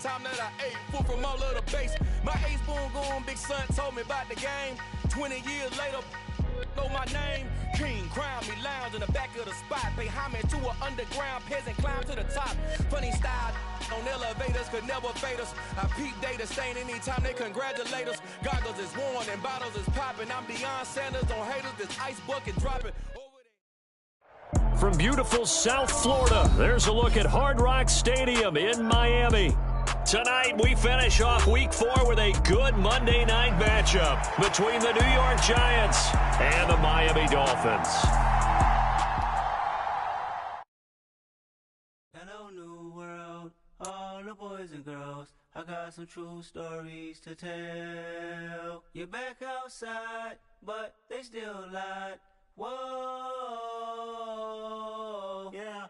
time that I ate food from all of the base. My ace boom going, big son told me about the game. 20 years later, know my name. King, crown me, lounge in the back of the spot. Pay homage to an underground peasant, climb to the top. Funny style on elevators could never fade us. I peep data stain anytime they congratulate us. Goggles is worn and bottles is popping. I'm Deion Sanders on haters, this ice bucket dropping. From beautiful South Florida, there's a look at Hard Rock Stadium in Miami. Tonight, we finish off Week 4 with a good Monday night matchup between the New York Giants and the Miami Dolphins. Hello, new world, all the boys and girls. I got some true stories to tell. You're back outside, but they still lied. Whoa, yeah.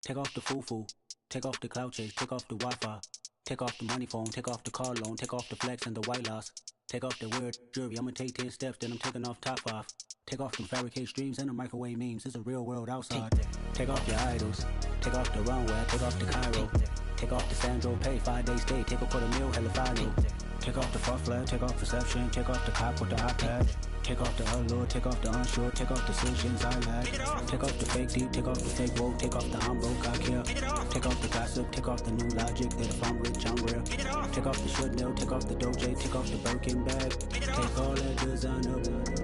Take off the foo-foo, take off the cloud chase, take off the Wi-Fi, take off the money phone, take off the car loan, take off the flex and the white loss, take off the weird jewelry. I'ma take 10 steps, then I'm taking off top 5. Take off them fabricate streams and the microwave memes. It's a real world outside. Take off your idols, take off the runway, take off the Cairo, take off the Sandro pay, 5-day stay, take a $250,000, hella follow. Take off the far flag, take off perception, take off the cop with the iPad. Take off the allure, take off the unsure, take off the decisions I lack. Take off the fake deep, take off the fake woke, take off the I'm broke, I care. Take off the gossip, take off the new logic that if I'm rich, I'm real. Take off the Chanel, take off the Doja, take off the Birkin bag. Take all that designer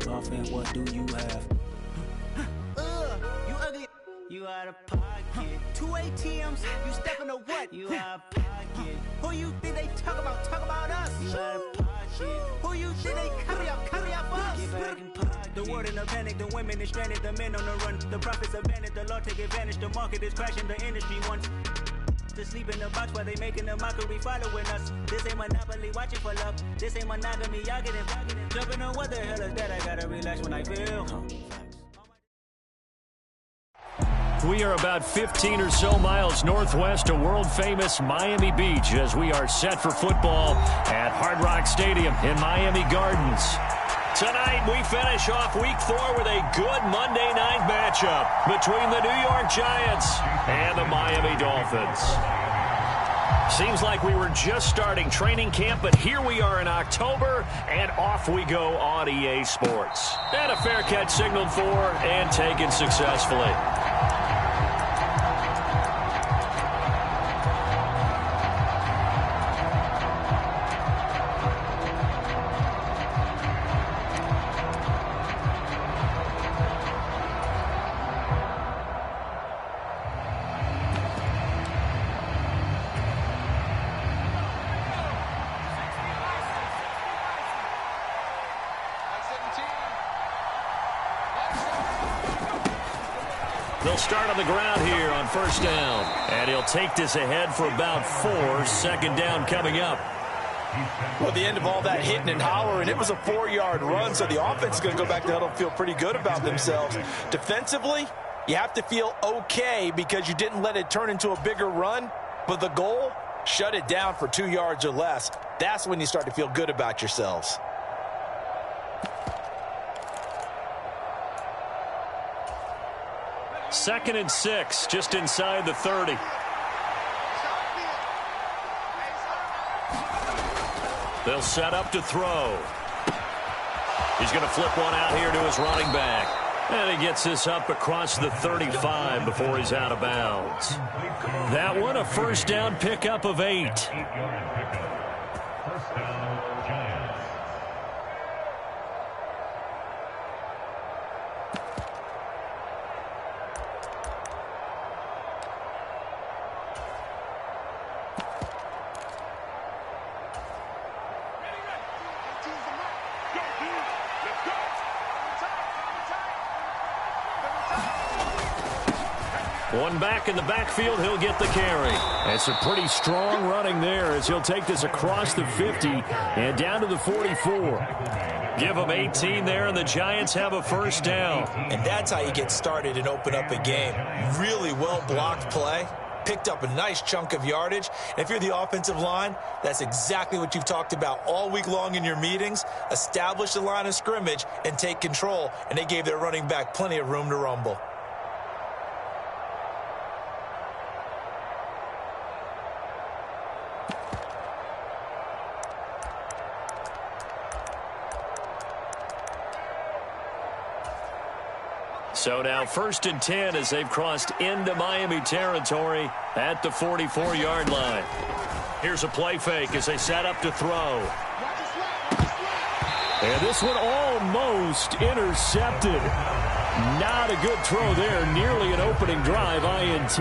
off and what do you have? You ugly. You out of pocket. 2 ATMs, you stepping to what? You out of pocket. Who you think they talk about? Talk about us. You out of pocket. Who you think they carry up us? Get back in pocket. The world in a panic, the women is stranded, the men on the run. The profits abandoned, the law take advantage. The market is crashing, the industry wants to sleep in the box while they making a mockery following us. This ain't Monopoly, watching for love. This ain't monogamy, y'all getting jumping on what the hell is that? I gotta relax when I feel. We are about 15 or so miles northwest of world-famous Miami Beach as we are set for football at Hard Rock Stadium in Miami Gardens. Tonight, we finish off Week 4 with a good Monday night matchup between the New York Giants and the Miami Dolphins. Seems like we were just starting training camp, but here we are in October, and off we go on EA Sports. And a fair catch signaled for and taken successfully. They'll start on the ground here on first down. And he'll take this ahead for about 4. Second down coming up. Well, the end of all that hitting and hollering, it was a 4-yard run, so the offense is going to go back to the huddle and feel pretty good about themselves. Defensively, you have to feel okay because you didn't let it turn into a bigger run, but the goal, shut it down for 2 yards or less. That's when you start to feel good about yourselves. Second and 6, just inside the 30. They'll set up to throw. He's going to flip one out here to his running back. And he gets this up across the 35 before he's out of bounds. That one, a first down pickup of 8. One back in the backfield, he'll get the carry. And some pretty strong running there as he'll take this across the 50 and down to the 44. Give them 18 there, and the Giants have a first down. And that's how you get started and open up a game. Really well-blocked play. Picked up a nice chunk of yardage. And if you're the offensive line, that's exactly what you've talked about all week long in your meetings. Establish the line of scrimmage and take control. And they gave their running back plenty of room to rumble. So now 1st and 10 as they've crossed into Miami territory at the 44-yard line. Here's a play fake as they set up to throw. And this one almost intercepted. Not a good throw there. Nearly an opening drive INT.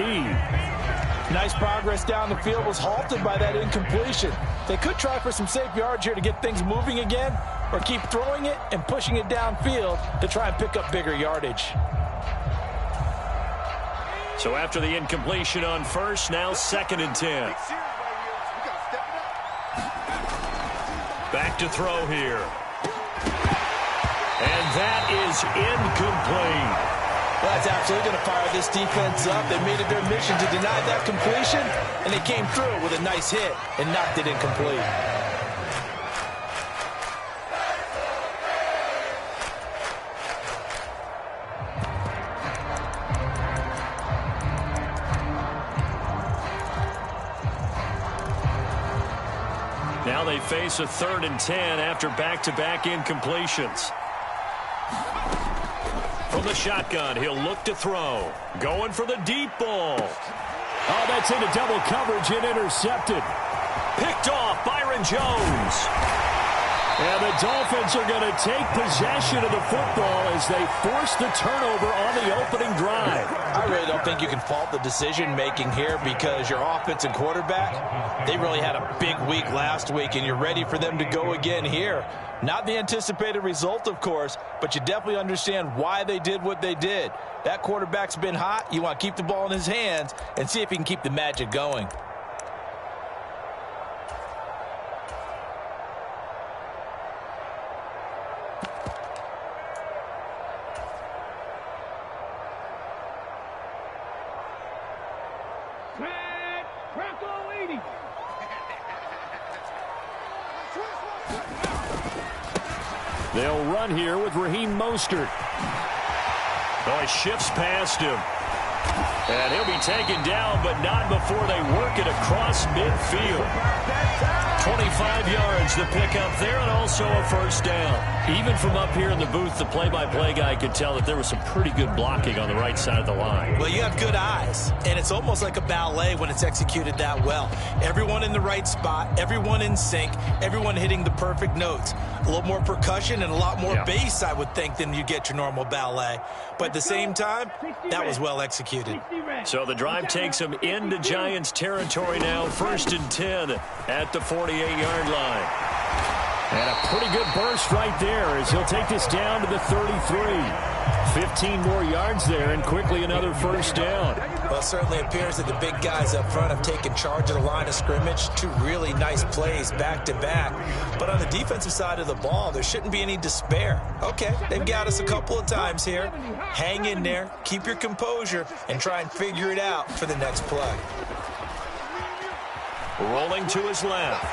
Nice progress down the field was halted by that incompletion. They could try for some safe yards here to get things moving again, or keep throwing it and pushing it downfield to try and pick up bigger yardage. So after the incompletion on first, now 2nd and 10. Back to throw here. And that is incomplete. Well, that's absolutely going to fire this defense up. They made it their mission to deny that completion, and they came through with a nice hit and knocked it incomplete. Now they face a 3rd and 10 after back-to-back incompletions. From the shotgun, he'll look to throw. Going for the deep ball. Oh, that's into double coverage and intercepted. Picked off Byron Jones. And the Dolphins are going to take possession of the football as they force the turnover on the opening drive. I really don't think you can fault the decision-making here because your offense and quarterback, they really had a big week last week, and you're ready for them to go again here. Not the anticipated result, of course, but you definitely understand why they did what they did. That quarterback's been hot. You want to keep the ball in his hands and see if he can keep the magic going. They'll run here with Raheem Mostert. Oh, he shifts past him. And he'll be taken down, but not before they work it across midfield. 25 yards to pick up there, and also a first down. Even from up here in the booth, the play-by-play guy could tell that there was some pretty good blocking on the right side of the line. Well, you have good eyes, and it's almost like a ballet when it's executed that well. Everyone in the right spot, everyone in sync, everyone hitting the perfect notes. A little more percussion and a lot more bass, I would think, than you get your normal ballet. But at the same time, that was well executed. So the drive takes them into Giants territory now, 1st and 10 at the 48-yard line. And a pretty good burst right there as he'll take this down to the 33. 15 more yards there and quickly another first down. Well, it certainly appears that the big guys up front have taken charge of the line of scrimmage. 2 really nice plays back-to-back. But on the defensive side of the ball, there shouldn't be any despair. Okay, they've got us a couple of times here. Hang in there, keep your composure, and try and figure it out for the next play. Rolling to his left.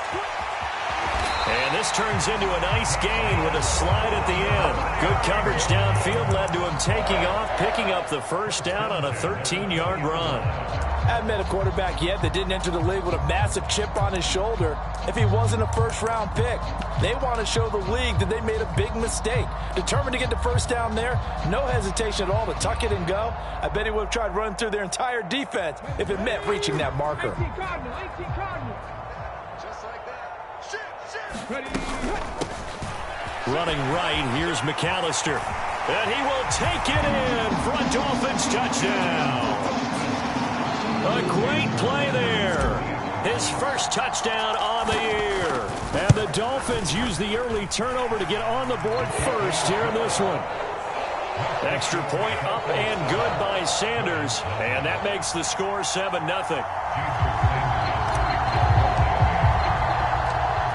And this turns into a nice gain with a slide at the end. Good coverage downfield led to him taking off, picking up the first down on a 13-yard run. I haven't met a quarterback yet that didn't enter the league with a massive chip on his shoulder if he wasn't a first-round pick. They want to show the league that they made a big mistake. Determined to get the first down there, no hesitation at all to tuck it and go. I bet he would have tried running through their entire defense if it meant reaching that marker. Running right, here's McAllister. And he will take it in for a Dolphins touchdown. A great play there. His first touchdown on the year. And the Dolphins use the early turnover to get on the board first here in this one. Extra point up and good by Sanders. And that makes the score 7-0.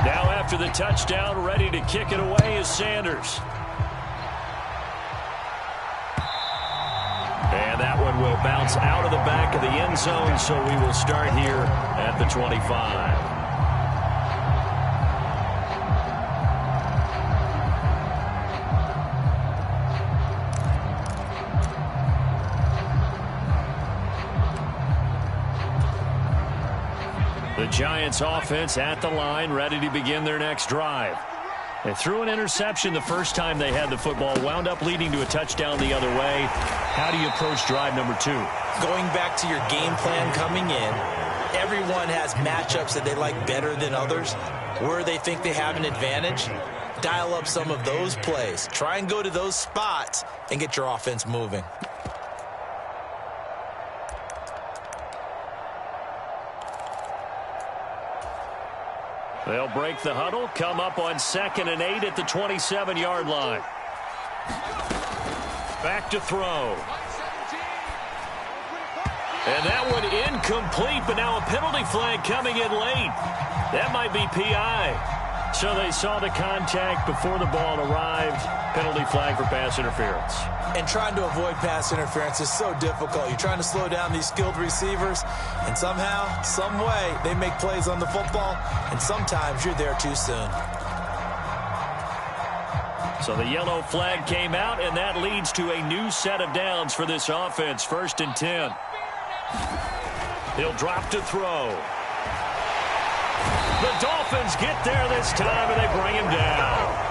Now after the touchdown, ready to kick it away is Sanders. And that one will bounce out of the back of the end zone, so we will start here at the 25. The Giants offense at the line, ready to begin their next drive. They threw an interception the first time they had the football, wound up leading to a touchdown the other way. How do you approach drive number 2? Going back to your game plan coming in, everyone has matchups that they like better than others, where they think they have an advantage. Dial up some of those plays. Try and go to those spots and get your offense moving. They'll break the huddle, come up on 2nd and 8 at the 27-yard line. Back to throw. And that one incomplete, but now a penalty flag coming in late. That might be PI. So they saw the contact before the ball arrived. Penalty flag for pass interference. And trying to avoid pass interference is so difficult. You're trying to slow down these skilled receivers, and somehow, some way, they make plays on the football, and sometimes you're there too soon. So the yellow flag came out, and that leads to a new set of downs for this offense. 1st and 10. He'll drop to throw. The Dolphins get there this time, and they bring him down.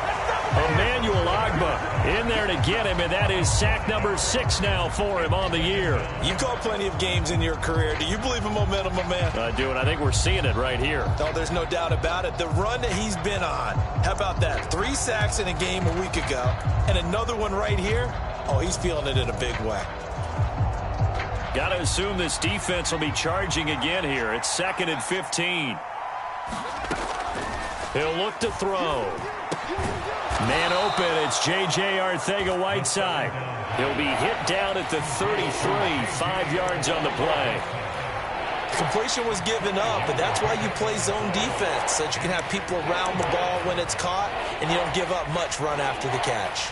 Emmanuel Ogbah in there to get him, and that is sack number 6 now for him on the year. You've called plenty of games in your career. Do you believe in momentum, my man? I do, and I think we're seeing it right here. Oh, there's no doubt about it. The run that he's been on. How about that? 3 sacks in a game a week ago, and another one right here. Oh, he's feeling it in a big way. Got to assume this defense will be charging again here. It's 2nd and 15. He'll look to throw. Man open, it's J.J. Arcega-Whiteside. He'll be hit down at the 33, 5 yards on the play. Completion was given up, but that's why you play zone defense, so that you can have people around the ball when it's caught, and you don't give up much run after the catch.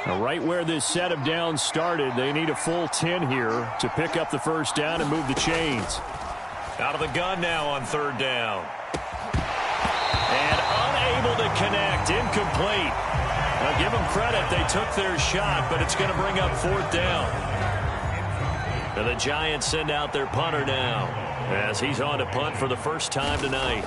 Now, right where this set of downs started, they need a full 10 here to pick up the first down and move the chains. Out of the gun now on 3rd down. And unable to connect, incomplete. Now, give them credit, they took their shot, but it's going to bring up 4th down. And the Giants send out their punter now, as he's on to punt for the first time tonight.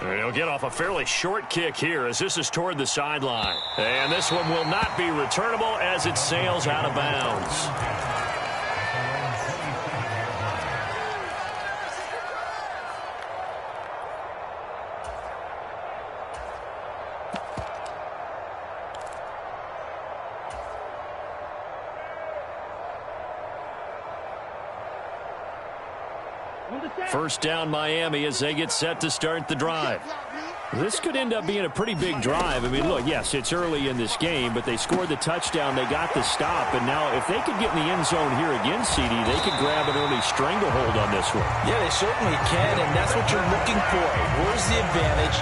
And he'll get off a fairly short kick here as this is toward the sideline. And this one will not be returnable as it sails out of bounds. First down Miami as they get set to start the drive. This could end up being a pretty big drive. I mean, look, yes, it's early in this game, but they scored the touchdown, they got the stop, and now if they could get in the end zone here again, CD, they could grab an early stranglehold on this one. Yeah, they certainly can, and that's what you're looking for. Where's the advantage?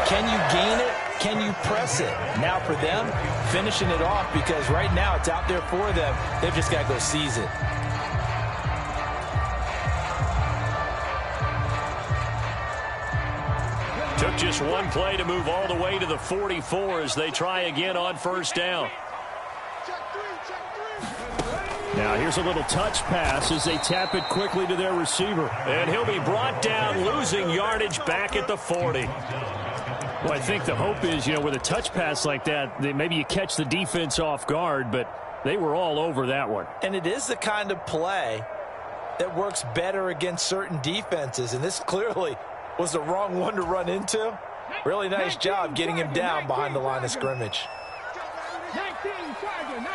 Can you gain it? Can you press it? Now for them, finishing it off, because right now it's out there for them. They've just got to go seize it. Took just one play to move all the way to the 44 as they try again on first down. Now here's a little touch pass as they tap it quickly to their receiver. And he'll be brought down, losing yardage back at the 40. Well, I think the hope is, with a touch pass like that, maybe you catch the defense off guard, but they were all over that one. And it is the kind of play that works better against certain defenses, and this clearly was the wrong one to run into. Really nice job getting him down behind the line of scrimmage. 19 Tiger, 19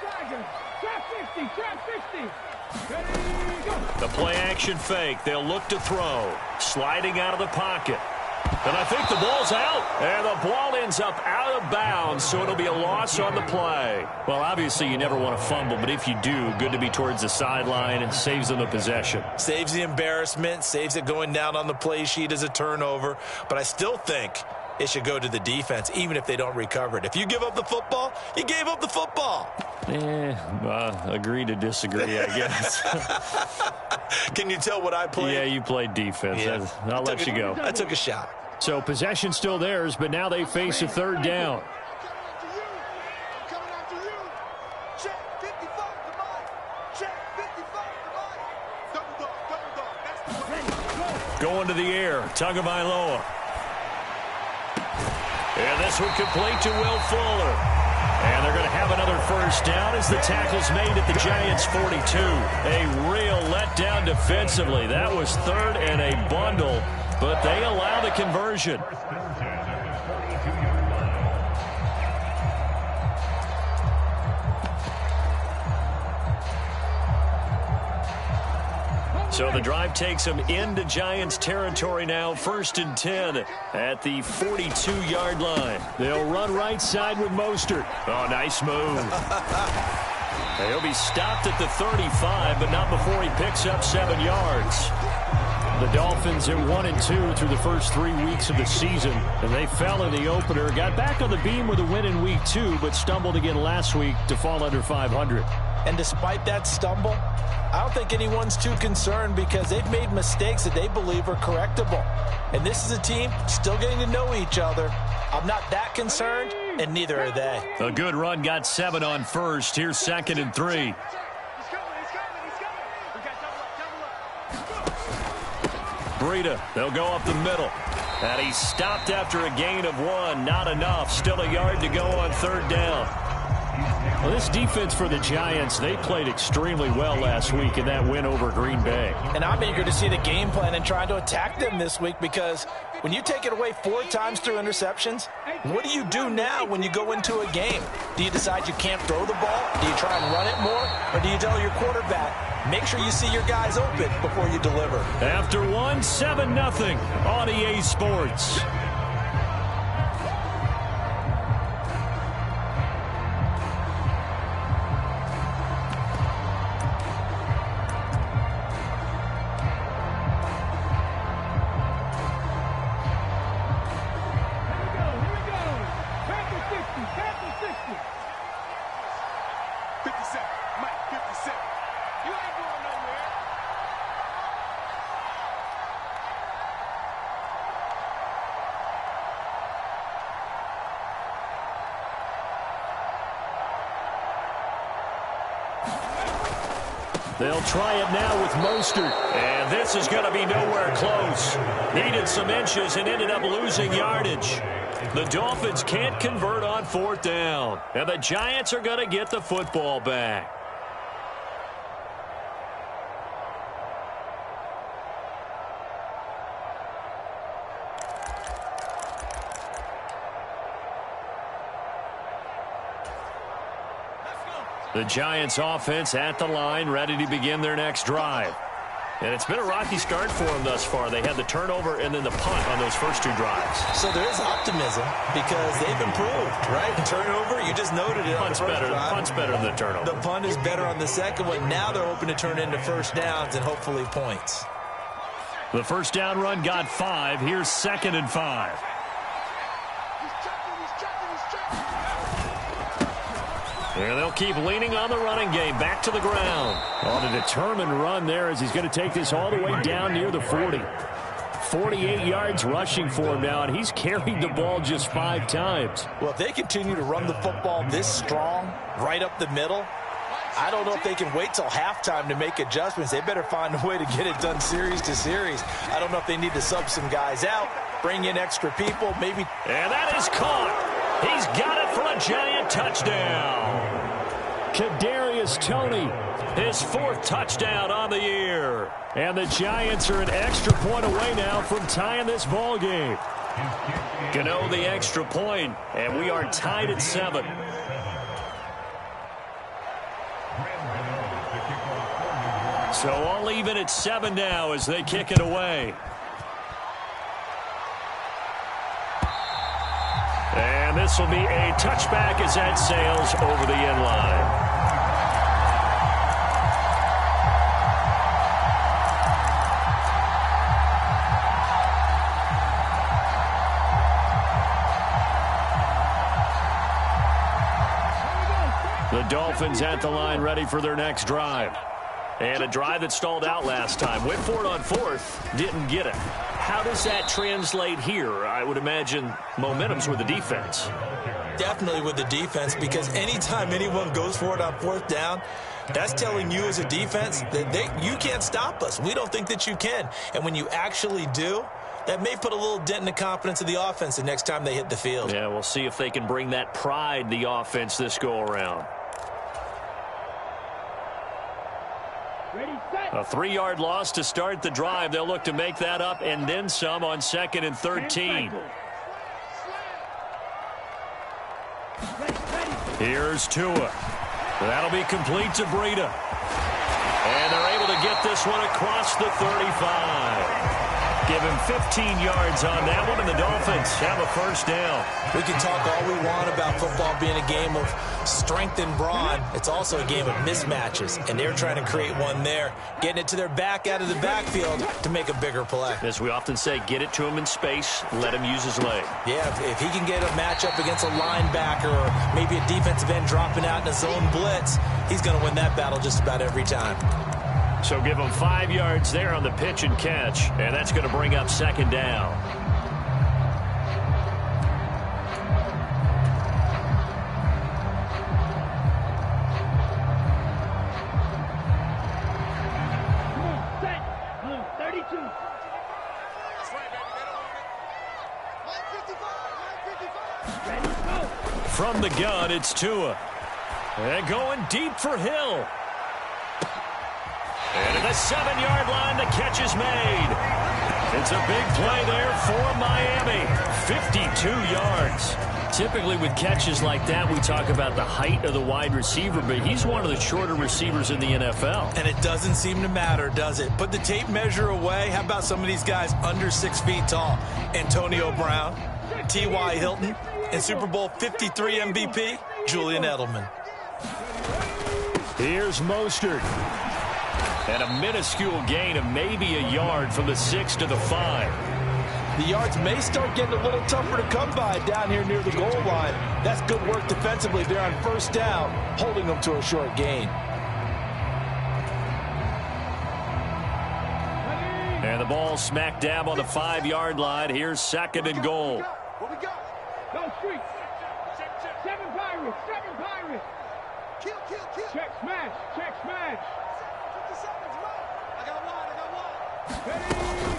Tiger, trap 50, trap 50. Ready, go. The play action fake. They'll look to throw. Sliding out of the pocket. And I think the ball's out. And the ball ends up out of bounds, so it'll be a loss on the play. Well, obviously you never want to fumble, but if you do, good to be towards the sideline and saves them the possession. Saves the embarrassment, saves it going down on the play sheet as a turnover. But I still think it should go to the defense, even if they don't recover it. If you give up the football, you gave up the football. Agree to disagree, I guess. Can you tell what I played? Yeah, you played defense. Yeah. I'll let you go. I took a shot. So possession still theirs, but now they face a third down. Going to the air, Tagovailoa. And this one complete to Will Fuller. And they're going to have another first down as the tackle's made at the Giants' 42. A real letdown defensively. That was third and a bundle, but they allow the conversion. So the drive takes them into Giants territory now, 1st and 10 at the 42-yard line. They'll run right side with Mostert. Oh, nice move. He'll be stopped at the 35, but not before he picks up 7 yards. The Dolphins are 1-2 through the first 3 weeks of the season, and they fell in the opener. Got back on the beam with a win in week 2, but stumbled again last week to fall under 500. And despite that stumble, I don't think anyone's too concerned because they've made mistakes that they believe are correctable. And this is a team still getting to know each other. I'm not that concerned, and neither are they. A good run got 7 on first. Here's 2nd and 3. Breida, they'll go up the middle. And he's stopped after a gain of 1. Not enough. Still a yard to go on 3rd down. Well, this defense for the Giants, they played extremely well last week in that win over Green Bay. And I'm eager to see the game plan and trying to attack them this week because when you take it away 4 times through interceptions, what do you do now when you go into a game? Do you decide you can't throw the ball? Do you try and run it more? Or do you tell your quarterback, make sure you see your guys open before you deliver? After 1, 7-0 on EA Sports. They'll try it now with Mostert. And this is going to be nowhere close. Needed some inches and ended up losing yardage. The Dolphins can't convert on 4th down. And the Giants are going to get the football back. The Giants offense at the line, ready to begin their next drive. And it's been a rocky start for them thus far. They had the turnover and then the punt on those first 2 drives. So there is optimism because they've improved, right? Turnover, you just noted it. Punt's better than the turnover. The punt is better on the second one. Now they're hoping to turn into first downs and hopefully points. The first down run got 5. Here's 2nd and 5. And they'll keep leaning on the running game. Back to the ground. On a determined run there as he's going to take this all the way down near the 40. 48 yards rushing for him now, and he's carried the ball just 5 times. Well, if they continue to run the football this strong, right up the middle, I don't know if they can wait till halftime to make adjustments. They better find a way to get it done series to series. I don't know if they need to sub some guys out, bring in extra people, maybe. And that is caught. He's got it for a Giant touchdown. Kadarius Toney, his 4th touchdown on the year. And the Giants are an extra point away now from tying this ball game. Gano the extra point, and we are tied at 7. So all even at 7 now as they kick it away. And this will be a touchback as that sails over the end line. The Dolphins at the line ready for their next drive. And a drive that stalled out last time. Went for it on 4th, didn't get it. How How does that translate here? I would imagine momentum's with the defense. Definitely with the defense, because anytime anyone goes for it on fourth down, that's telling you as a defense that you can't stop us. We don't think that you can. And when you actually do, that may put a little dent in the confidence of the offense the next time they hit the field. Yeah, we'll see if they can bring that pride to the offense this go-around. A 3-yard loss to start the drive. They'll look to make that up and then some on 2nd and 13. Here's Tua. That'll be complete to Breida. And they're able to get this one across the 35. Give him 15 yards on that one, and the Dolphins have a first down. We can talk all we want about football being a game of strength and brawn. It's also a game of mismatches, and they're trying to create one there, getting it to their back out of the backfield to make a bigger play. As we often say, get it to him in space, let him use his leg. Yeah, if he can get a matchup against a linebacker or maybe a defensive end dropping out in a zone blitz, he's going to win that battle just about every time. So give him 5 yards there on the pitch and catch, and that's going to bring up 2nd down. Set. 32. From the gun, it's Tua. And going deep for Hill. And at the 7-yard line, the catch is made. It's a big play there for Miami. 52 yards. Typically with catches like that, we talk about the height of the wide receiver, but he's one of the shorter receivers in the NFL. And it doesn't seem to matter, does it? Put the tape measure away. How about some of these guys under 6 feet tall? Antonio Brown, T.Y. Hilton, and Super Bowl 53 MVP, Julian Edelman. Here's Mostert. And a minuscule gain of maybe a yard from the 6 to the 5. The yards may start getting a little tougher to come by down here near the goal line. That's good work defensively there on first down, holding them to a short gain. And the ball smack dab on the 5-yard line. Here's 2nd and goal. What we got? Go street. 7 Pirates. 7 Pirates. Kill. Check smash. Check smash. 50 seconds left. I got one. Ready,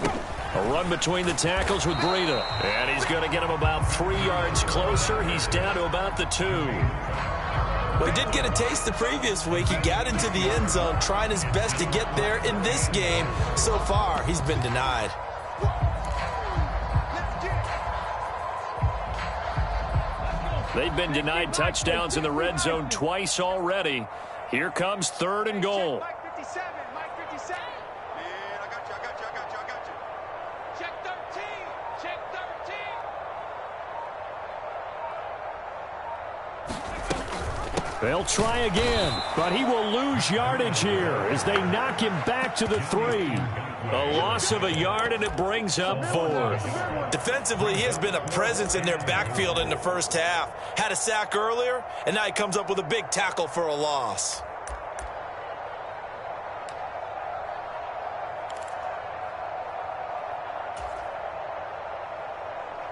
go. A run between the tackles with Breida. And he's going to get him about 3 yards closer. He's down to about the 2. Well, he did get a taste the previous week. He got into the end zone, trying his best to get there in this game. So far, he's been denied. They've been denied touchdowns in the red zone twice already. Here comes 3rd and goal. Mike 57. Yeah, I got you. Check 13. Check 13. They'll try again, but he will lose yardage here as they knock him back to the 3. A loss of a yard, and it brings up 4th. Defensively, he has been a presence in their backfield in the first half. Had a sack earlier, and now he comes up with a big tackle for a loss.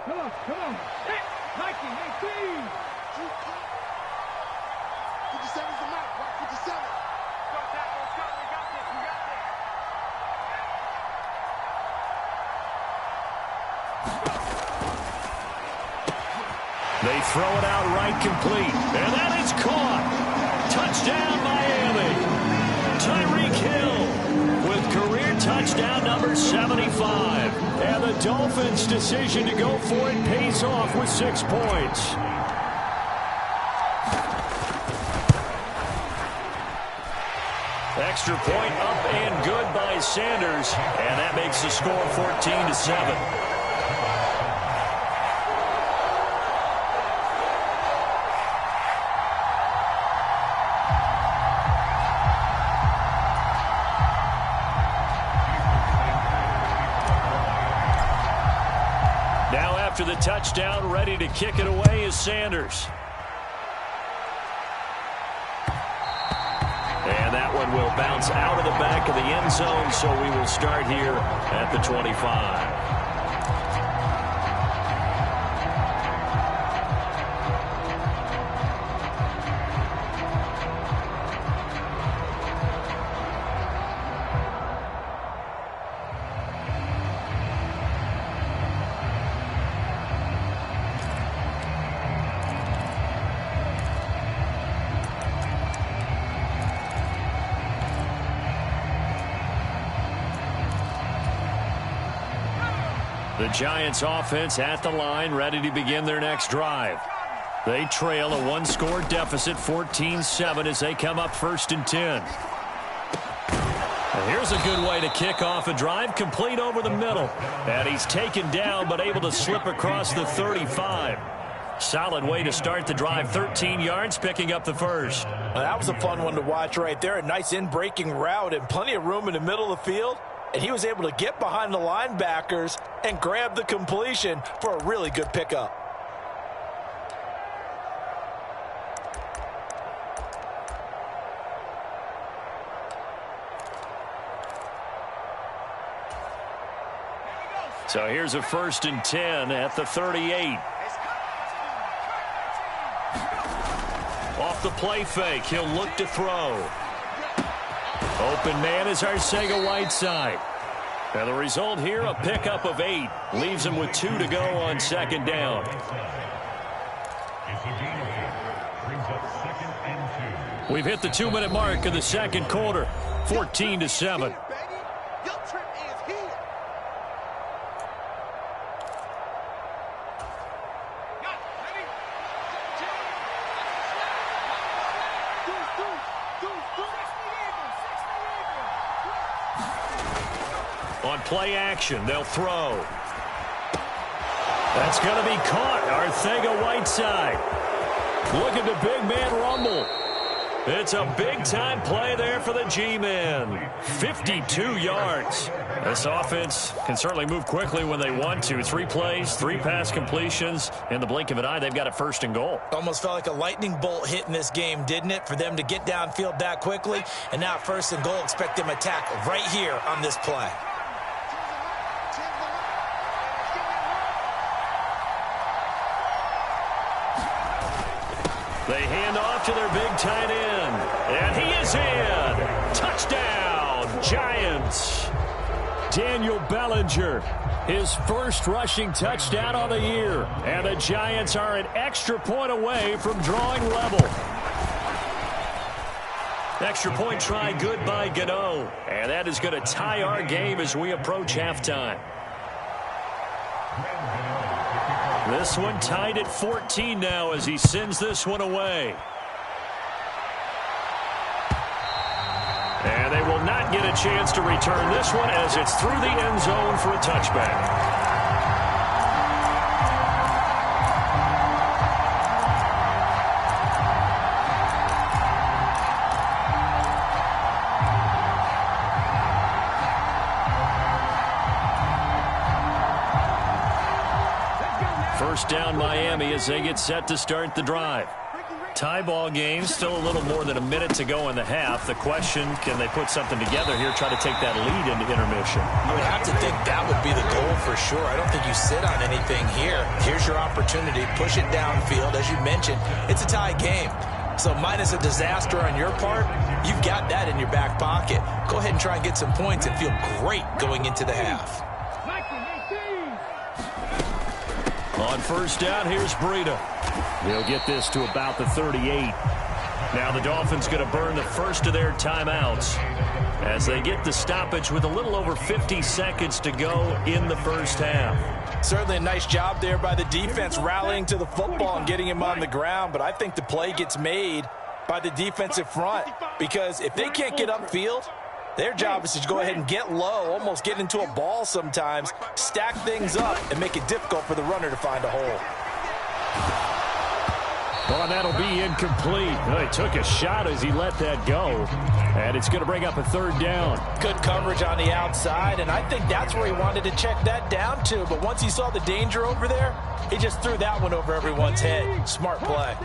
Come on. Hit. Mikey, 18. 57's the mark. 57. Let's go. We got this. They throw it out right complete. And that is caught. Touchdown, Miami. Tyreek Hill with career touchdown number 75. And the Dolphins' decision to go for it pays off with 6 points. Extra point up and good by Sanders. And that makes the score 14-7. After the touchdown, ready to kick it away is Sanders. And that one will bounce out of the back of the end zone, so we will start here at the 25. The Giants offense at the line, ready to begin their next drive. They trail a one-score deficit, 14-7, as they come up 1st and 10. And here's a good way to kick off a drive, complete over the middle. And he's taken down, but able to slip across the 35. Solid way to start the drive, 13 yards, picking up the first. Well, that was a fun one to watch right there. A nice in-breaking route and plenty of room in the middle of the field. And he was able to get behind the linebackers and grab the completion for a really good pickup. So here's a 1st and 10 at the 38. Off the play fake, he'll look to throw. Open man is Arcega-Whiteside. Now the result here, a pickup of 8. Leaves him with 2 to go on 2nd down. We've hit the 2-minute mark of the 2nd quarter, 14-7. On play action, they'll throw. That's going to be caught. Arcega-Whiteside. Look at the big man rumble. It's a big-time play there for the G-men. 52 yards. This offense can certainly move quickly when they want to. 3 plays, 3 pass completions. In the blink of an eye, they've got a 1st and goal. Almost felt like a lightning bolt hit in this game, didn't it? For them to get downfield that quickly. And now 1st and goal, expect them to attack right here on this play. They hand off to their big tight end. And he is in. Touchdown, Giants. Daniel Bellinger, his first rushing touchdown of the year. And the Giants are an extra point away from drawing level. Extra point try good by Gano. And that is going to tie our game as we approach halftime. This one tied at 14 now as he sends this one away. And they will not get a chance to return this one as it's through the end zone for a touchback. First down Miami as they get set to start the drive. Tie ball game, still a little more than a minute to go in the half. The question, can they put something together here, try to take that lead into intermission? You would have to think that would be the goal for sure. I don't think you sit on anything here. Here's your opportunity. Push it downfield. As you mentioned, it's a tie game. So minus a disaster on your part, you've got that in your back pocket. Go ahead and try and get some points and feel great going into the half. On first down, here's Breida. They'll get this to about the 38. Now the Dolphins going to burn the first of their timeouts as they get the stoppage with a little over 50 seconds to go in the first half. Certainly a nice job there by the defense rallying to the football and getting him on the ground, but I think the play gets made by the defensive front because if they can't get upfield, their job is to go ahead and get low, almost get into a ball sometimes, stack things up, and make it difficult for the runner to find a hole. Oh, and that'll be incomplete. He took a shot as he let that go. And it's going to bring up a 3rd down. Good coverage on the outside, and I think that's where he wanted to check that down to. But once he saw the danger over there, he just threw that one over everyone's head. Smart play.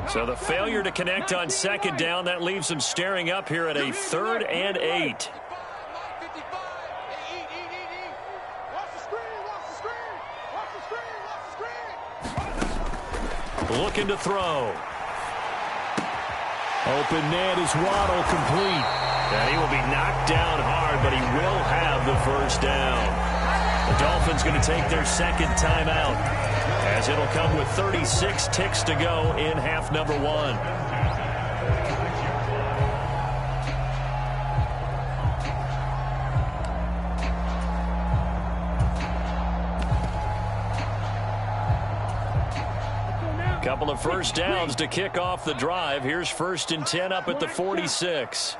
So the failure to connect on 2nd down, that leaves him staring up here at a 3rd and 8. Looking to throw. Open man is Waddle, complete. And he will be knocked down hard, but he will have the first down. The Dolphins going to take their 2nd timeout as it'll come with 36 ticks to go in half number 1. Couple of first downs to kick off the drive. Here's 1st and 10 up at the 46.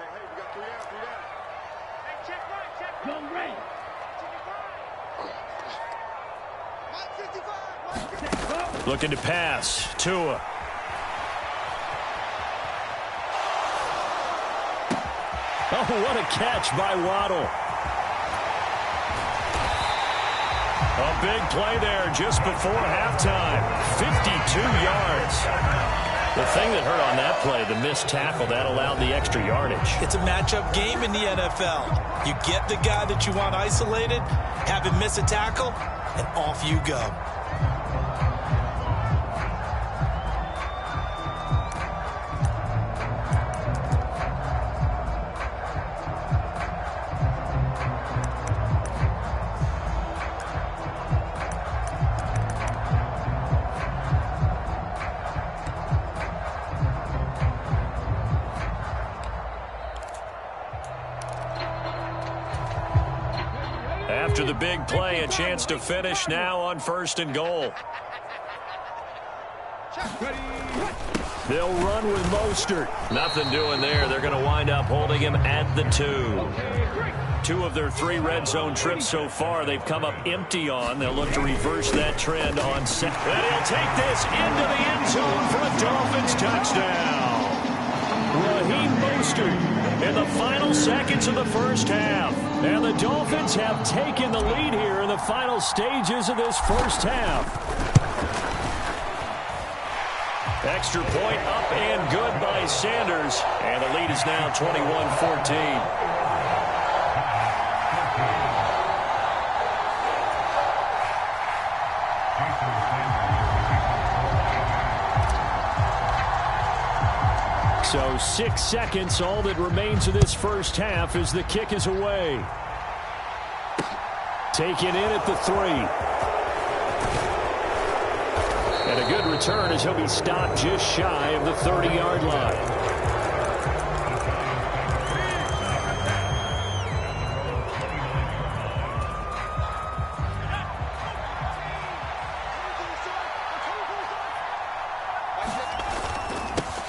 Looking to pass. Tua. Oh, what a catch by Waddle. A big play there just before halftime. 52 yards. The thing that hurt on that play, the missed tackle, that allowed the extra yardage. It's a matchup game in the NFL. You get the guy that you want isolated, have him miss a tackle, and off you go. After the big play, a chance to finish now on 1st and goal. They'll run with Mostert. Nothing doing there. They're going to wind up holding him at the 2. 2 of their 3 red zone trips so far, they've come up empty on. They'll look to reverse that trend on set. And he'll take this into the end zone for a Dolphins touchdown. Raheem Mostert in the final seconds of the first half. And the Dolphins have taken the lead here in the final stages of this first half. Extra point up and good by Sanders. And the lead is now 21-14. So 6 seconds, all that remains of this first half as the kick is away. Taken in at the 3. And a good return as he'll be stopped just shy of the 30-yard line.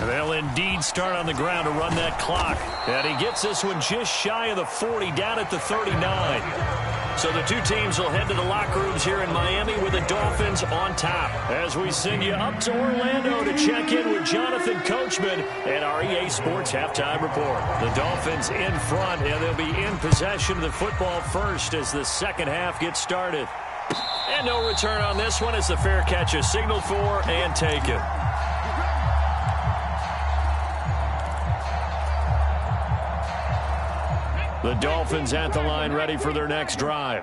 They'll indeed start on the ground to run that clock. And he gets this one just shy of the 40, down at the 39. So the two teams will head to the locker rooms here in Miami with the Dolphins on top. As we send you up to Orlando to check in with Jonathan Coachman and our EA Sports Halftime Report. The Dolphins in front, and they'll be in possession of the football first as the second half gets started. And no return on this one as the fair catch is signaled for and taken. The Dolphins at the line ready for their next drive.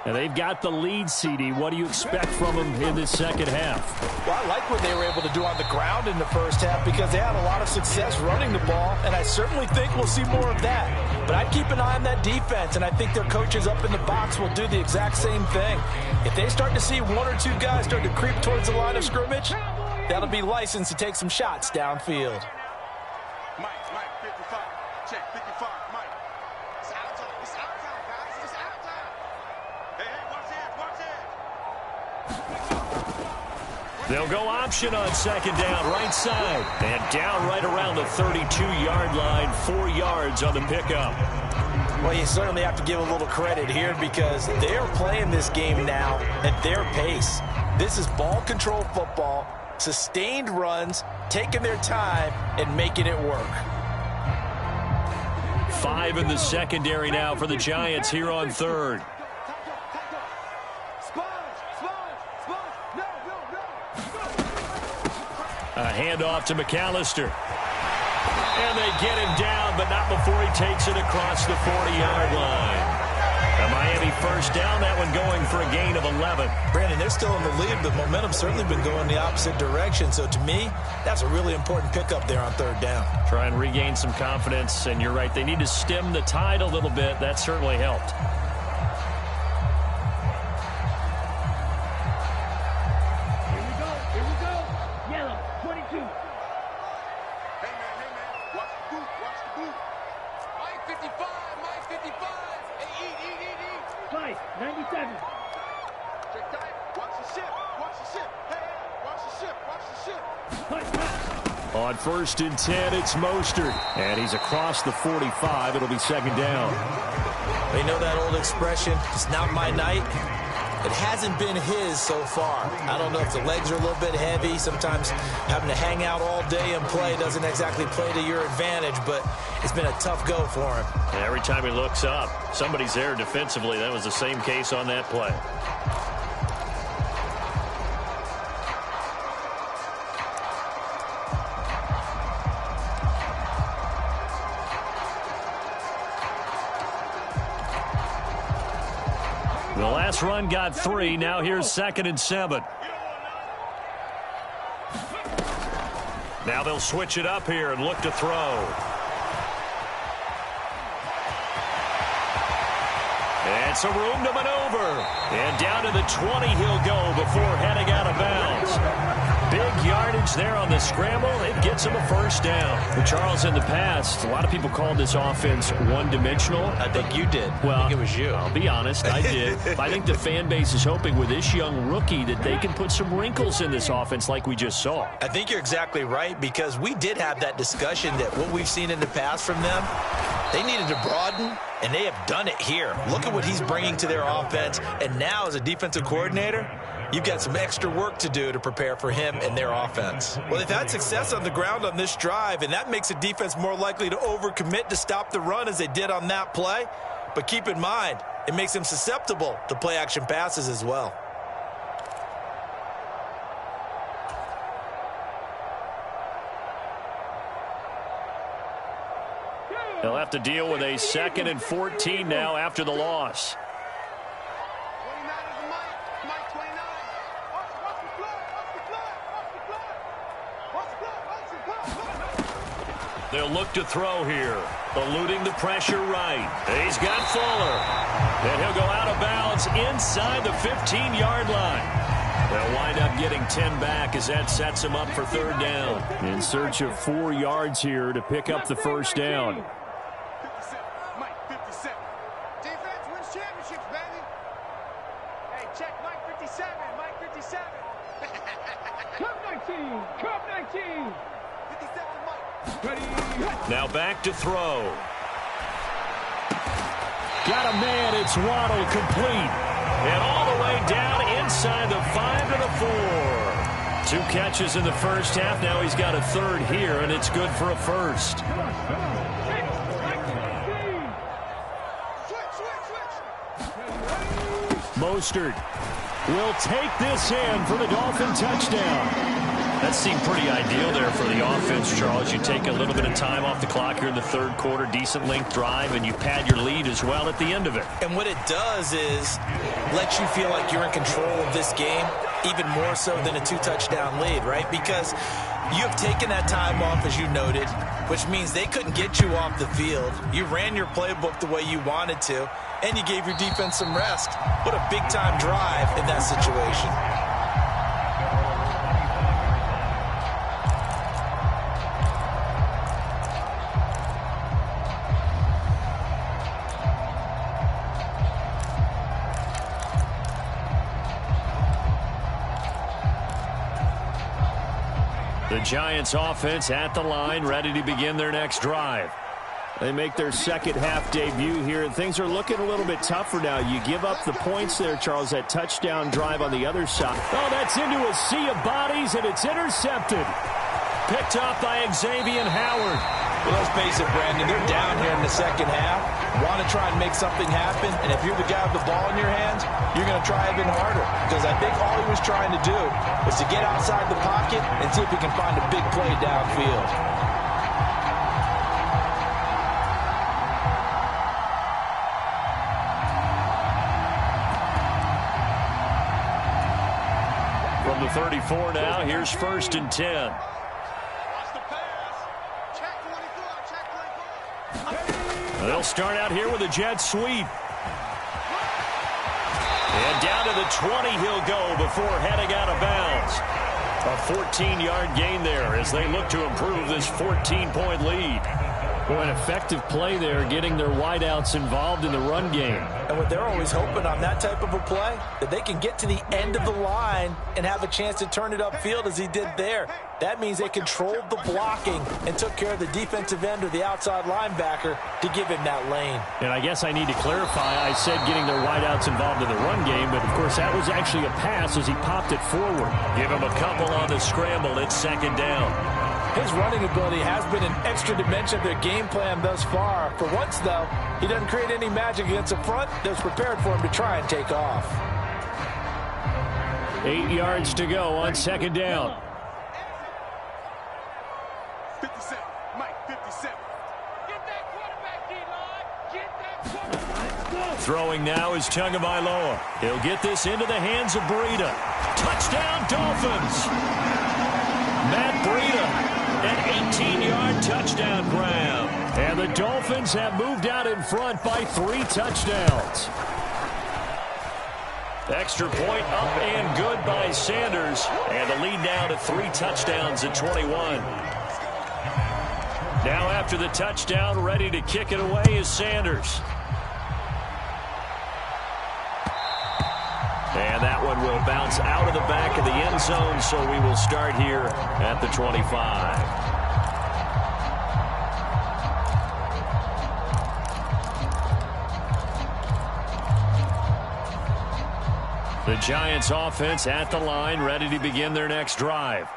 And they've got the lead, CD. What do you expect from them in this second half? Well, I like what they were able to do on the ground in the first half because they had a lot of success running the ball, and I certainly think we'll see more of that. But I'd keep an eye on that defense, and I think their coaches up in the box will do the exact same thing. If they start to see 1 or 2 guys start to creep towards the line of scrimmage, that'll be licensed to take some shots downfield. Mike, 55. Check, 55, Mike. It's out time. It's out time, guys. It's out time. Hey, watch it. They'll go option on second down, right side. And down right around the 32-yard line, 4 yards on the pickup. Well, you certainly have to give a little credit here because they're playing this game now at their pace. This is ball control football, sustained runs, taking their time, and making it work. 5 in the secondary now for the Giants here on third. A handoff to McAllister. And they get him down, but not before he takes it across the 40-yard line. A Miami first down, that one going for a gain of 11. Brandon, they're still in the lead, but momentum's certainly been going the opposite direction. So to me, that's a really important pickup there on third down. Try and regain some confidence, and you're right, they need to stem the tide a little bit. That certainly helped. Here we go. Yellow, 22. Hey, man. Watch the boot. Mike 55. Hey, eat. Mike, 97. Check tight. Watch the ship. Hey, watch the ship. On 1st and 10, it's Mostert. And he's across the 45. It'll be 2nd down. You know that old expression, it's not my night? It hasn't been his so far. I don't know if the legs are a little bit heavy. Sometimes having to hang out all day and play doesn't exactly play to your advantage, but it's been a tough go for him. And every time he looks up, somebody's there defensively. That was the same case on that play. The last run got 3. Now here's 2nd and 7. Now they'll switch it up here and look to throw. And some room to maneuver. And down to the 20 he'll go before heading out of bounds. Big yardage there on the scramble. It gets him a 1st down. But Charles, in the past, a lot of people called this offense one-dimensional. I think you did. Well, I think it was you. I'll be honest, I did. I think the fan base is hoping with this young rookie that they can put some wrinkles in this offense like we just saw. I think you're exactly right, because we did have that discussion that what we've seen in the past from them, they needed to broaden, and they have done it here. Look at what he's bringing to their offense, and now as a defensive coordinator, you've got some extra work to do to prepare for him and their offense. Well, they've had success on the ground on this drive, and that makes a defense more likely to overcommit to stop the run as they did on that play. But keep in mind, it makes them susceptible to play-action passes as well. They'll have to deal with a 2nd and 14 now after the loss. They'll look to throw here. Eluding the pressure right. He's got Fuller. And he'll go out of bounds inside the 15-yard line. They'll wind up getting 10 back as that sets him up for 3rd down. In search of 4 yards here to pick up the 1st down. 57, Mike 57. Defense wins championships, baby. Hey, check Mike 57, Mike 57. Cup 19, Cup 19. 57, Mike. Ready. Now back to throw. Got a man, it's Waddle, complete. And all the way down inside the 5 to the 4. 2 catches in the first half. Now he's got a 3rd here, and it's good for a 1st. Mostert will take this in for the Dolphin touchdown. That seemed pretty ideal there for the offense, Charles. You take a little bit of time off the clock here in the 3rd quarter, decent length drive, and you pad your lead as well at the end of it. And what it does is let you feel like you're in control of this game, even more so than a 2-touchdown lead, right? Because you have taken that time off, as you noted, which means they couldn't get you off the field. You ran your playbook the way you wanted to, and you gave your defense some rest. What a big-time drive in that situation. The Giants offense at the line, ready to begin their next drive. They make their 2nd half debut here, and things are looking a little bit tougher now. You give up the points there, Charles, that touchdown drive on the other side. Oh, that's into a sea of bodies, and it's intercepted. Picked up by Xavier Howard. Well, let's face it, Brandon, they're down here in the 2nd half, want to try and make something happen, and if you're the guy with the ball in your hands, you're going to try even harder, because I think all he was trying to do was to get outside the pocket and see if he can find a big play downfield. From the 34 now, here's 1st and 10. They'll start out here with a jet sweep. And down to the 20 he'll go before heading out of bounds. A 14-yard gain there as they look to improve this 14-point lead. Well, an effective play there, getting their wideouts involved in the run game. And what they're always hoping on that type of a play, that they can get to the end of the line and have a chance to turn it upfield as he did there. That means they controlled the blocking and took care of the defensive end or the outside linebacker to give him that lane. And I guess I need to clarify, I said getting their wideouts involved in the run game, but of course that was actually a pass as he popped it forward. Give him a couple on the scramble. It's second down. His running ability has been an extra dimension of their game plan thus far. For once, though, he doesn't create any magic against the front that was prepared for him to try and take off. 8 yards to go on second down. 57, Mike, 57. Get that quarterback, D-line. Get that quarterback. Throwing now is Tagovailoa. He'll get this into the hands of Breida. Touchdown, Dolphins. Matt Breida. An 18-yard touchdown grab. And the Dolphins have moved out in front by 3 touchdowns. Extra point up and good by Sanders. And the lead now to 3 touchdowns at 21. Now after the touchdown, ready to kick it away is Sanders. And that one will bounce out of the back of the end zone, so we will start here at the 25. The Giants offense at the line, ready to begin their next drive.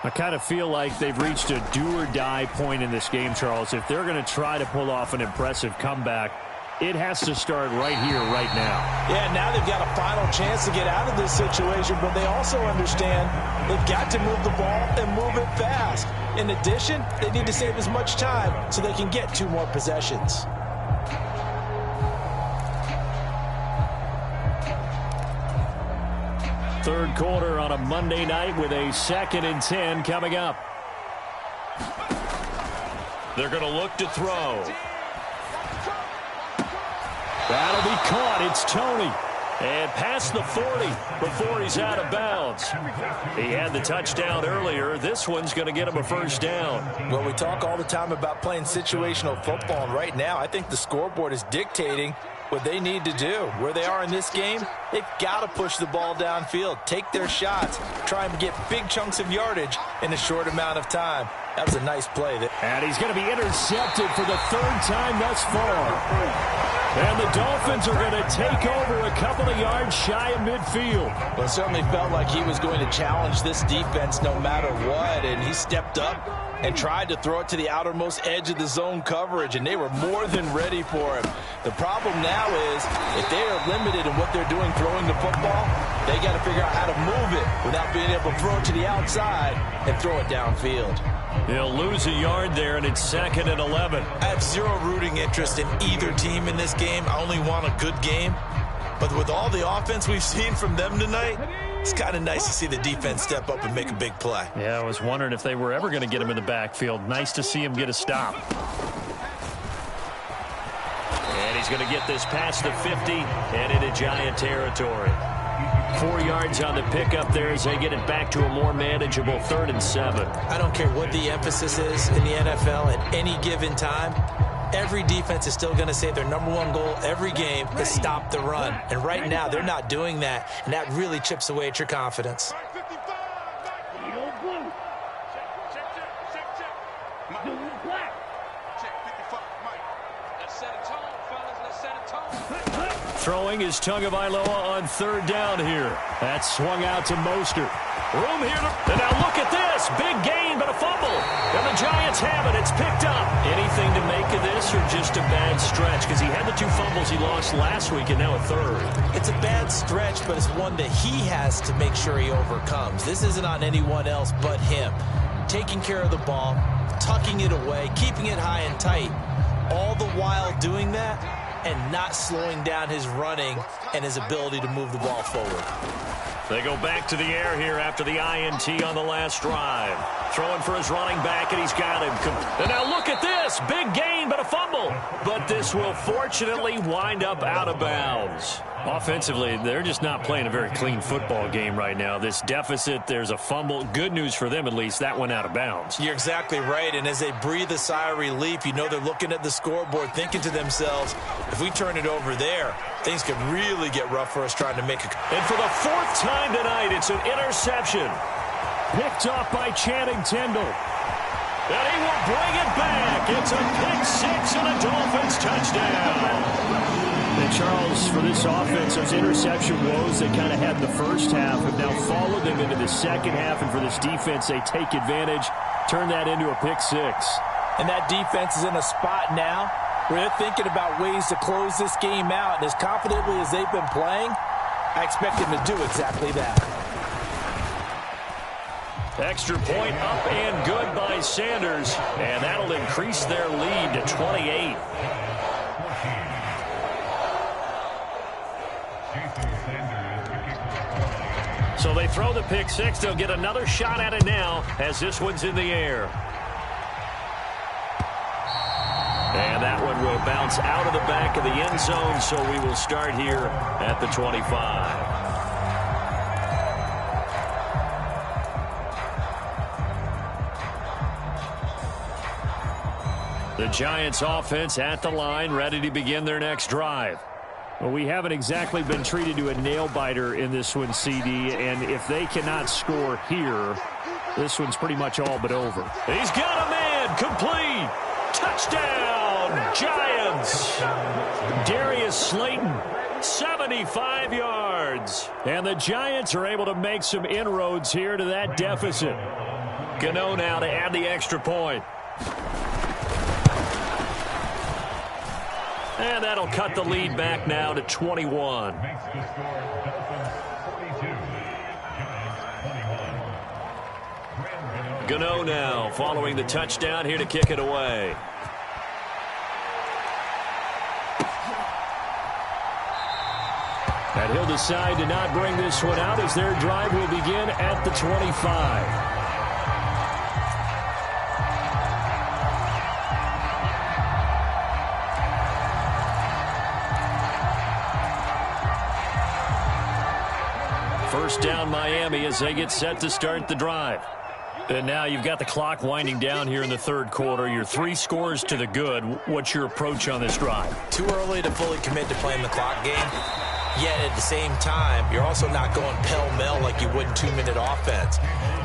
I kind of feel like they've reached a do-or-die point in this game, Charles. If they're going to try to pull off an impressive comeback, it has to start right here, right now. Yeah, now they've got a final chance to get out of this situation, but they also understand they've got to move the ball and move it fast. In addition, they need to save as much time so they can get 2 more possessions. Third quarter on a Monday night with a 2nd and 10 coming up. They're going to look to throw. That'll be caught. It's Tony. And past the 40 before he's out of bounds. He had the touchdown earlier. This one's going to get him a first down. Well, we talk all the time about playing situational football, and right now I think the scoreboard is dictating what they need to do. Where they are in this game, they've got to push the ball downfield, take their shots, try and get big chunks of yardage in a short amount of time. That was a nice play. And he's going to be intercepted for the 3rd time thus far. And the Dolphins are going to take over a couple of yards shy of midfield. Well, it certainly felt like he was going to challenge this defense no matter what, and he stepped up and tried to throw it to the outermost edge of the zone coverage, and they were more than ready for him. The problem now is if they are limited in what they're doing throwing the football, they got to figure out how to move it without being able to throw it to the outside and throw it downfield. He'll lose a yard there, and it's 2nd and 11. I have zero rooting interest in either team in this game. I only want a good game. But with all the offense we've seen from them tonight, it's kind of nice to see the defense step up and make a big play. Yeah, I was wondering if they were ever going to get him in the backfield. Nice to see him get a stop. And he's going to get this past the 50 and into Giant territory. 4 yards on the pickup there as they get it back to a more manageable 3rd and 7. I don't care what the emphasis is in the NFL at any given time. Every defense is still going to say their #1 goal every game is stop the run. And right now, they're not doing that, and that really chips away at your confidence. Throwing is Tagovailoa on 3rd down here. That's swung out to Mostert. Room here to... And now look at this. Big gain, but a fumble. And the Giants have it. It's picked up. Anything to make of this or just a bad stretch? Because he had the 2 fumbles he lost last week and now a 3rd. It's a bad stretch, but it's one that he has to make sure he overcomes. This isn't on anyone else but him. Taking care of the ball, tucking it away, keeping it high and tight. All the while doing that and not slowing down his running and his ability to move the ball forward. They go back to the air here after the INT on the last drive. Throwing for his running back, and he's got him. And now look at this. Big gain, but a fumble. But this will fortunately wind up out of bounds. Offensively, they're just not playing a very clean football game right now. This deficit, there's a fumble. Good news for them, at least. That went out of bounds. You're exactly right, and as they breathe a sigh of relief, you know they're looking at the scoreboard, thinking to themselves, if we turn it over there, things could really get rough for us trying to make a... And for the fourth time tonight, it's an interception. Picked off by Channing Tindall. And he will bring it back. It's a pick six and a Dolphins touchdown. And Charles, for this offense, those interception woes they kind of had in the first half have now followed them into the second half. And for this defense, they take advantage, turn that into a pick six. And that defense is in a spot now where they're thinking about ways to close this game out. And as confidently as they've been playing, I expect them to do exactly that. Extra point up and good by Sanders. And that'll increase their lead to 28. So they throw the pick six. They'll get another shot at it now as this one's in the air. And that one will bounce out of the back of the end zone, so we will start here at the 25. The Giants offense at the line, ready to begin their next drive. Well, we haven't exactly been treated to a nail-biter in this one, CD, and if they cannot score here, this one's pretty much all but over. He's got a man, complete, touchdown, Giants. Darius Slayton, 75 yards. And the Giants are able to make some inroads here to that deficit. Gano now to add the extra point. And that'll cut the lead back now to 21. Gano now following the touchdown here to kick it away. And he'll decide to not bring this one out as their drive will begin at the 25. First down Miami as they get set to start the drive. And now you've got the clock winding down here in the third quarter. You're 3 scores to the good. What's your approach on this drive? Too early to fully commit to playing the clock game. Yet at the same time, you're also not going pell-mell like you would in 2-minute offense.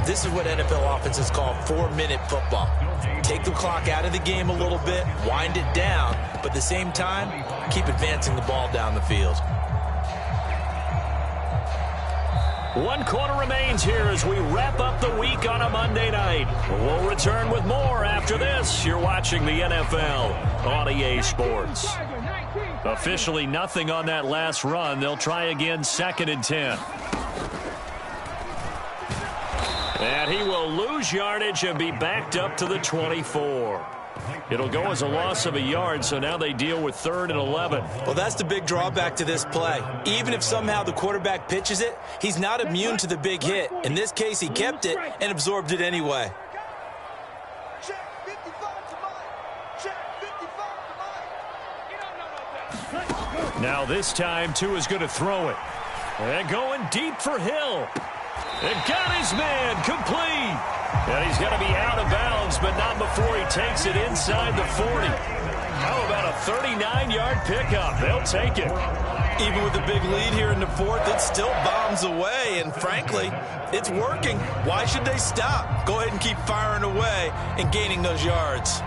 This is what NFL offenses call 4-minute football. Take the clock out of the game a little bit, wind it down, but at the same time, keep advancing the ball down the field. 1 quarter remains here as we wrap up the week on a Monday night. We'll return with more after this. You're watching the NFL on EA Sports. Officially nothing on that last run. They'll try again 2nd and 10. And he will lose yardage and be backed up to the 24. It'll go as a loss of a yard, so now they deal with 3rd and 11. Well, that's the big drawback to this play. Even if somehow the quarterback pitches it, he's not immune to the big hit. In this case, he kept it and absorbed it anyway. Now this time, Tua is going to throw it. And going deep for Hill. And got his man complete. And he's going to be out of bounds, but not before he takes it inside the 40. How about a 39-yard pickup? They'll take it. Even with the big lead here in the 4th, it still bombs away. And frankly, it's working. Why should they stop? Go ahead and keep firing away and gaining those yards.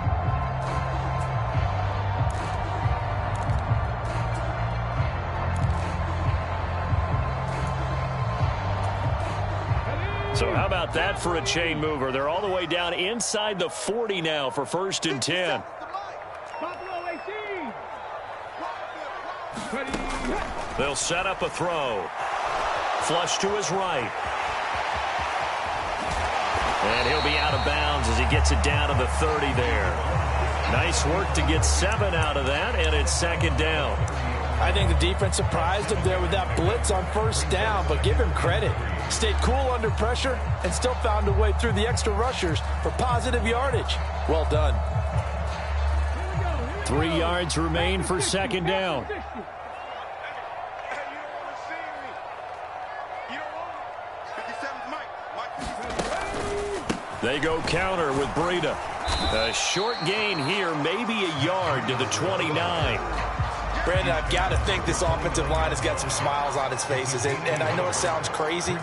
So how about that for a chain mover? They're all the way down inside the 40 now for 1st and 10. They'll set up a throw. Flush to his right. And he'll be out of bounds as he gets it down to the 30 there. Nice work to get 7 out of that, and it's 2nd down. I think the defense surprised him there with that blitz on 1st down, but give him credit. Stayed cool under pressure and still found a way through the extra rushers for positive yardage. Well done. 3 yards remain for 2nd down. They go counter with Breida. A short gain here, maybe a yard to the 29. Brandon, I've got to think this offensive line has got some smiles on its faces. And I know it sounds crazy,